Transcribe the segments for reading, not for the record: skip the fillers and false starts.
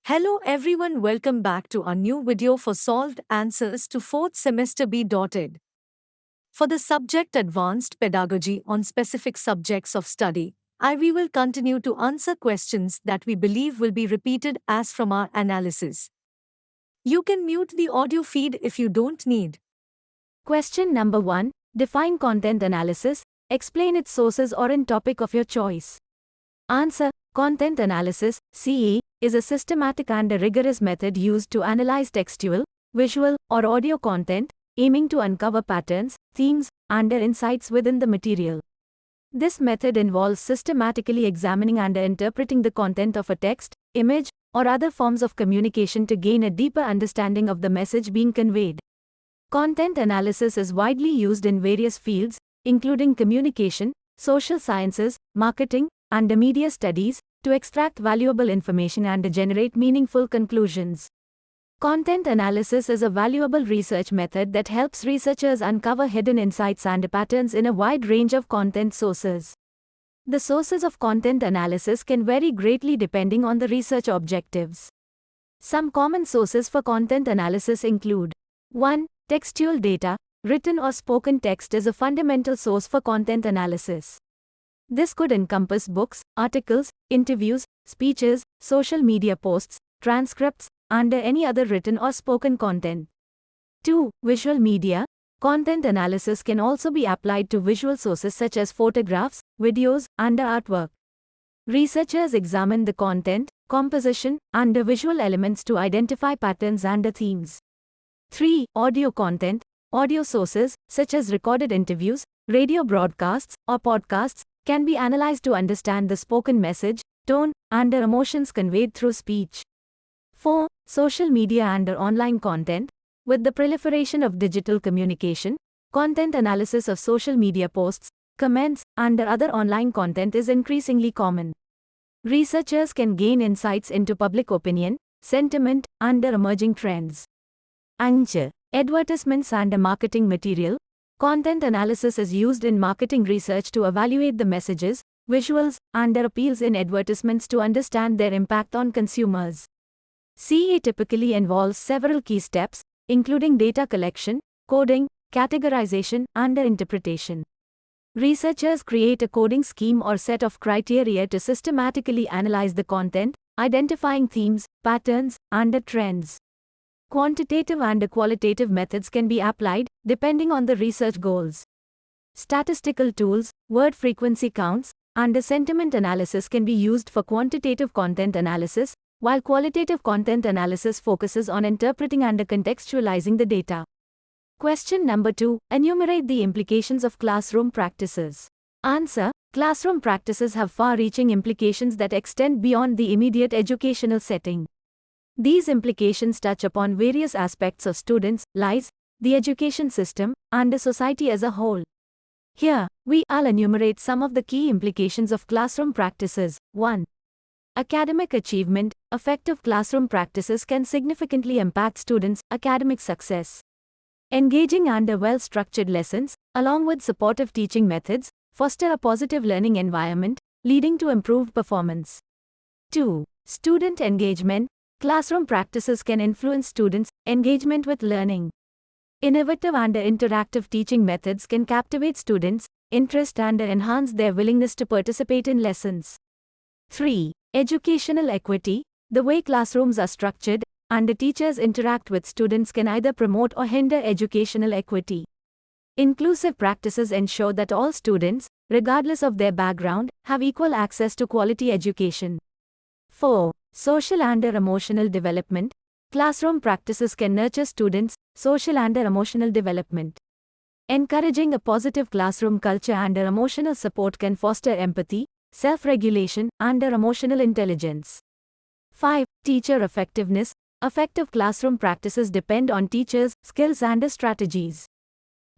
Hello everyone, welcome back to our new video for solved answers to 4th semester B.Ed. For the subject Advanced Pedagogy on specific subjects of study, we will continue to answer questions that we believe will be repeated as from our analysis. You can mute the audio feed if you don't need. Question number 1. Define content analysis, explain its sources or in topic of your choice. Answer. Content analysis, CA, is a systematic and a rigorous method used to analyze textual, visual, or audio content, aiming to uncover patterns, themes, and insights within the material. This method involves systematically examining and interpreting the content of a text, image, or other forms of communication to gain a deeper understanding of the message being conveyed. Content analysis is widely used in various fields, including communication, social sciences, marketing, and media studies, to extract valuable information and generate meaningful conclusions. Content analysis is a valuable research method that helps researchers uncover hidden insights and patterns in a wide range of content sources. The sources of content analysis can vary greatly depending on the research objectives. Some common sources for content analysis include 1. Textual data. Written or spoken text is a fundamental source for content analysis. This could encompass books, articles, interviews, speeches, social media posts, transcripts, and any other written or spoken content. 2. Visual media. Content analysis can also be applied to visual sources such as photographs, videos, and artwork. Researchers examine the content, composition, and visual elements to identify patterns and themes. 3. Audio content. Audio sources, such as recorded interviews, radio broadcasts, or podcasts, can be analyzed to understand the spoken message, tone, and emotions conveyed through speech. 4. Social media and online content. With the proliferation of digital communication, content analysis of social media posts, comments, and other online content is increasingly common. Researchers can gain insights into public opinion, sentiment, and emerging trends. Advertisements and marketing material. Content analysis is used in marketing research to evaluate the messages, visuals, and appeals in advertisements to understand their impact on consumers. CA typically involves several key steps, including data collection, coding, categorization, and interpretation. Researchers create a coding scheme or set of criteria to systematically analyze the content, identifying themes, patterns, and trends. Quantitative and qualitative methods can be applied, depending on the research goals. Statistical tools, word frequency counts, and sentiment analysis can be used for quantitative content analysis, while qualitative content analysis focuses on interpreting and contextualizing the data. Question number 2. Enumerate the implications of classroom practices. Answer. Classroom practices have far-reaching implications that extend beyond the immediate educational setting. These implications touch upon various aspects of students' lives, the education system, and society as a whole. Here, I'll enumerate some of the key implications of classroom practices. 1. Academic achievement. Effective classroom practices can significantly impact students' academic success. Engaging and well-structured lessons, along with supportive teaching methods, foster a positive learning environment, leading to improved performance. 2. Student engagement. Classroom practices can influence students' engagement with learning. Innovative and interactive teaching methods can captivate students' interest and enhance their willingness to participate in lessons. 3. Educational equity. The way classrooms are structured and the teachers interact with students can either promote or hinder educational equity. Inclusive practices ensure that all students, regardless of their background, have equal access to quality education. 4. Social and emotional development. Classroom practices can nurture students' social and emotional development. Encouraging a positive classroom culture and emotional support can foster empathy, self-regulation, and emotional intelligence. 5. Teacher effectiveness. Effective classroom practices depend on teachers' skills and strategies.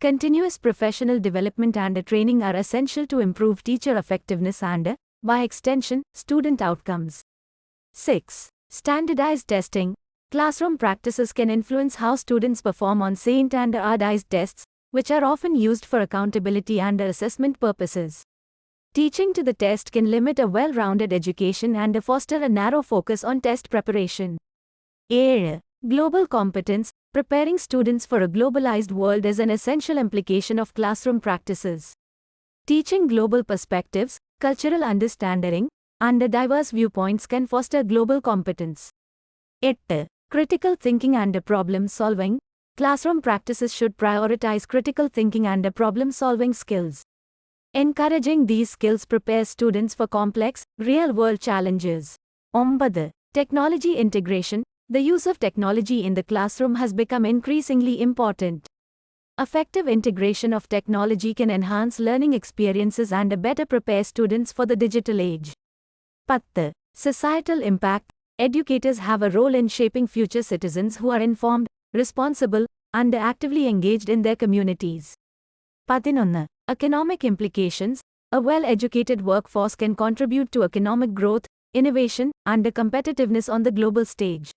Continuous professional development and training are essential to improve teacher effectiveness and, by extension, student outcomes. 6. Standardized testing. Classroom practices can influence how students perform on standardized tests, which are often used for accountability and assessment purposes. Teaching to the test can limit a well-rounded education and foster a narrow focus on test preparation. 7. Global competence. Preparing students for a globalized world is an essential implication of classroom practices. Teaching global perspectives, cultural understanding, and diverse viewpoints can foster global competence. 8. Critical thinking and problem solving. Classroom practices should prioritize critical thinking and problem solving skills. Encouraging these skills prepares students for complex, real-world challenges. 9. Technology integration. The use of technology in the classroom has become increasingly important. Effective integration of technology can enhance learning experiences and better prepare students for the digital age. 10. Societal impact. Educators have a role in shaping future citizens who are informed, responsible, and actively engaged in their communities. 11. Economic implications. A well-educated workforce can contribute to economic growth, innovation, and competitiveness on the global stage.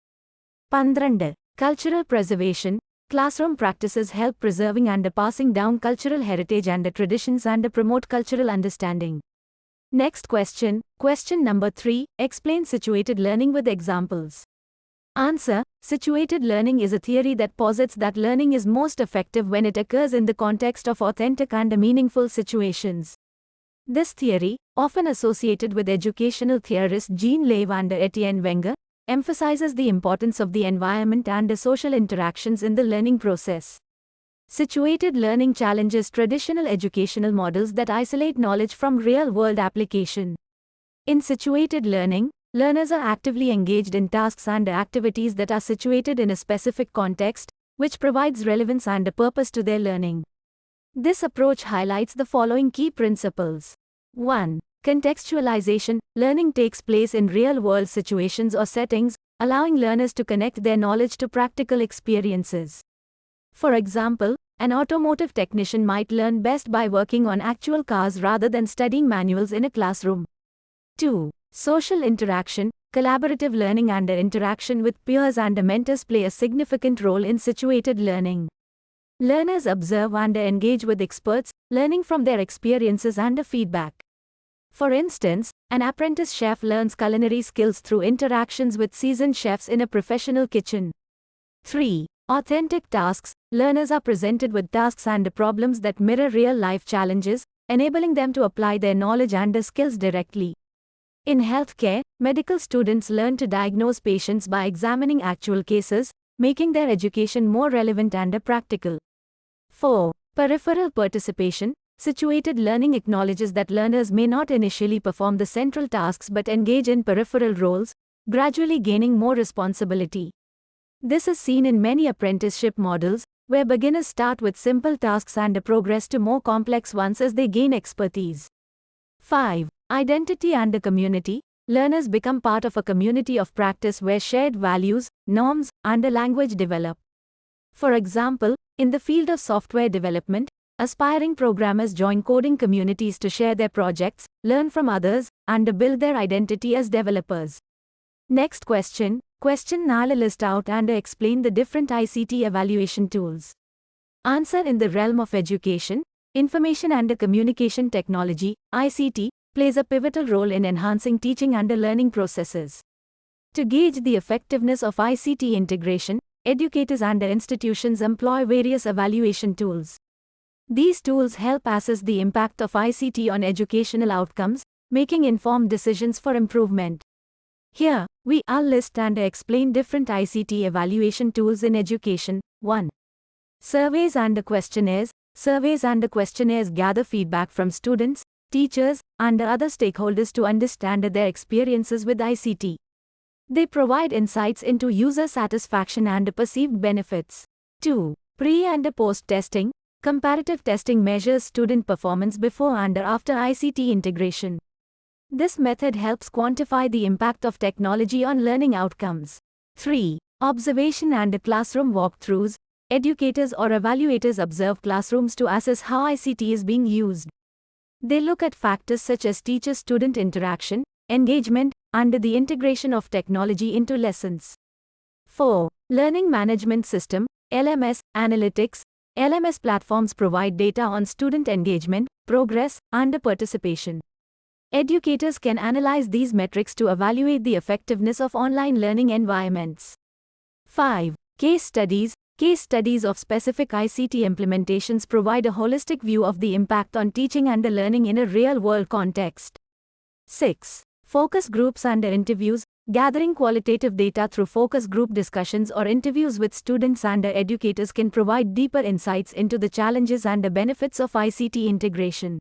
12. Cultural preservation. Classroom practices help preserving and passing down cultural heritage and traditions and promote cultural understanding. Next question, question number 3. Explain situated learning with examples. Answer. Situated learning is a theory that posits that learning is most effective when it occurs in the context of authentic and meaningful situations. This theory, often associated with educational theorists Jean Lave and Etienne Wenger, emphasizes the importance of the environment and social interactions in the learning process. Situated learning challenges traditional educational models that isolate knowledge from real-world application. In situated learning, learners are actively engaged in tasks and activities that are situated in a specific context, which provides relevance and a purpose to their learning. This approach highlights the following key principles. 1. Contextualization. Learning takes place in real-world situations or settings, allowing learners to connect their knowledge to practical experiences. For example, an automotive technician might learn best by working on actual cars rather than studying manuals in a classroom. 2. Social interaction. Collaborative learning and interaction with peers and mentors play a significant role in situated learning. Learners observe and engage with experts, learning from their experiences and feedback. For instance, an apprentice chef learns culinary skills through interactions with seasoned chefs in a professional kitchen. 3. Authentic tasks. Learners are presented with tasks and problems that mirror real-life challenges, enabling them to apply their knowledge and skills directly. In healthcare, medical students learn to diagnose patients by examining actual cases, making their education more relevant and practical. 4. Peripheral participation. Situated learning acknowledges that learners may not initially perform the central tasks but engage in peripheral roles, gradually gaining more responsibility. This is seen in many apprenticeship models, where beginners start with simple tasks and progress to more complex ones as they gain expertise. 5. Identity and community. Learners become part of a community of practice where shared values, norms, and a language develop. For example, in the field of software development, aspiring programmers join coding communities to share their projects, learn from others, and build their identity as developers. Next question, question 4. List out and explain the different ICT evaluation tools. Answer. In the realm of education, information and communication technology, ICT, plays a pivotal role in enhancing teaching and learning processes. To gauge the effectiveness of ICT integration, educators and institutions employ various evaluation tools. These tools help assess the impact of ICT on educational outcomes, making informed decisions for improvement. Here, we will list and explain different ICT evaluation tools in education. 1. Surveys and questionnaires. Surveys and questionnaires gather feedback from students, teachers, and other stakeholders to understand their experiences with ICT. They provide insights into user satisfaction and perceived benefits. 2. Pre- and post-testing. Comparative testing measures student performance before and after ICT integration. This method helps quantify the impact of technology on learning outcomes. 3. Observation and classroom walkthroughs. Educators or evaluators observe classrooms to assess how ICT is being used. They look at factors such as teacher-student interaction, engagement, and the integration of technology into lessons. 4. Learning Management System, LMS, Analytics. LMS platforms provide data on student engagement, progress, and participation. Educators can analyze these metrics to evaluate the effectiveness of online learning environments. 5. Case studies. Case studies of specific ICT implementations provide a holistic view of the impact on teaching and learning in a real-world context. 6. Focus groups and interviews. Gathering qualitative data through focus group discussions or interviews with students and educators can provide deeper insights into the challenges and benefits of ICT integration.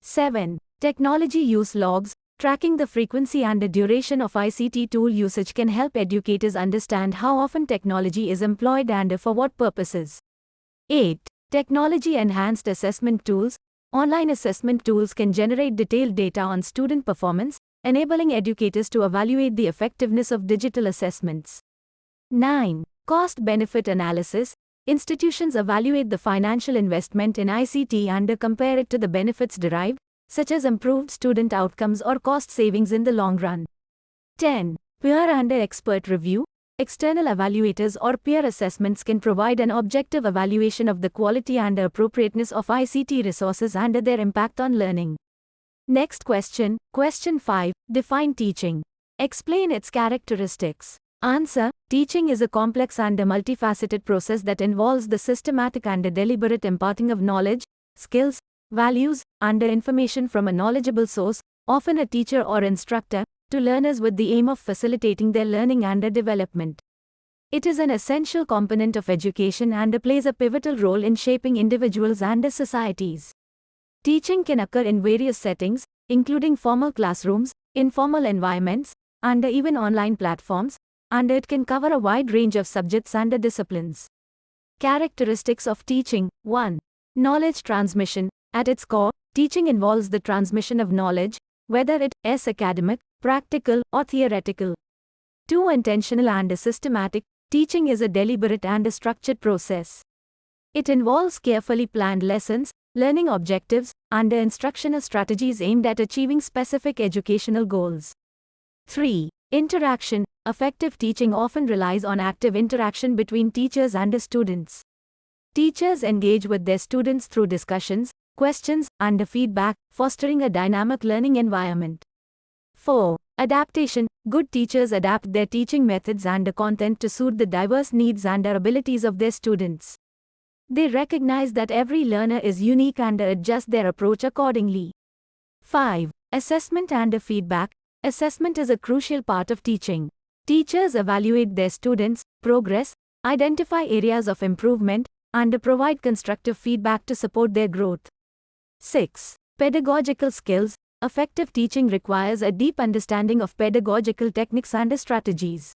7. Technology use logs. Tracking the frequency and the duration of ICT tool usage can help educators understand how often technology is employed and for what purposes. 8. Technology-enhanced assessment tools. Online assessment tools can generate detailed data on student performance, enabling educators to evaluate the effectiveness of digital assessments. 9. Cost-benefit analysis. Institutions evaluate the financial investment in ICT and compare it to the benefits derived, such as improved student outcomes or cost savings in the long run. 10. Peer and expert review. External evaluators or peer assessments can provide an objective evaluation of the quality and appropriateness of ICT resources and their impact on learning. Next question, question 5. Define teaching. Explain its characteristics. Answer. Teaching is a complex and multifaceted process that involves the systematic and deliberate imparting of knowledge, skills, values, and information from a knowledgeable source, often a teacher or instructor, to learners with the aim of facilitating their learning and development. It is an essential component of education and plays a pivotal role in shaping individuals and societies. Teaching can occur in various settings, including formal classrooms, informal environments, and even online platforms, and it can cover a wide range of subjects and disciplines. Characteristics of teaching. 1. Knowledge transmission. At its core, teaching involves the transmission of knowledge, whether it is academic, practical, or theoretical. 2. Intentional and systematic. Teaching is a deliberate and structured process. It involves carefully planned lessons, learning objectives, and instructional strategies aimed at achieving specific educational goals. 3. Interaction. Effective teaching often relies on active interaction between teachers and students. Teachers engage with their students through discussions, questions, and feedback, fostering a dynamic learning environment. 4. Adaptation. Good teachers adapt their teaching methods and content to suit the diverse needs and abilities of their students. They recognize that every learner is unique and adjust their approach accordingly. 5. Assessment and feedback. Assessment is a crucial part of teaching. Teachers evaluate their students' progress, identify areas of improvement, and provide constructive feedback to support their growth. 6. Pedagogical skills. Effective teaching requires a deep understanding of pedagogical techniques and strategies.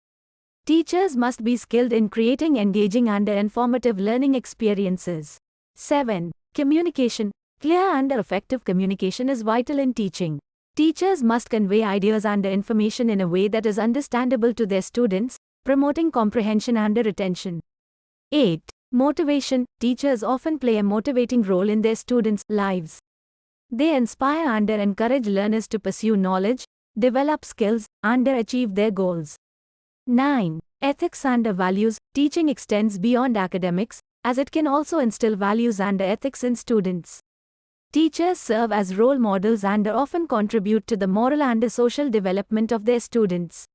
Teachers must be skilled in creating engaging and informative learning experiences. 7. Communication. Clear and effective communication is vital in teaching. Teachers must convey ideas and information in a way that is understandable to their students, promoting comprehension and retention. 8. Motivation. Teachers often play a motivating role in their students' lives. They inspire and encourage learners to pursue knowledge, develop skills, and achieve their goals. 9. Ethics and values. Teaching extends beyond academics, as it can also instill values and ethics in students. Teachers serve as role models and often contribute to the moral and social development of their students.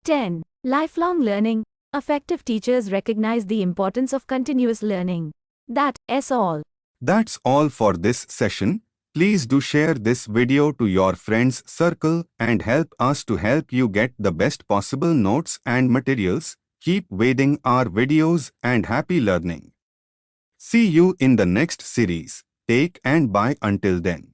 10. Lifelong learning. Effective teachers recognize the importance of continuous learning. That is all. That's all for this session. Please do share this video to your friends' circle and help us to help you get the best possible notes and materials. Keep watching our videos and happy learning. See you in the next series. Take and bye until then.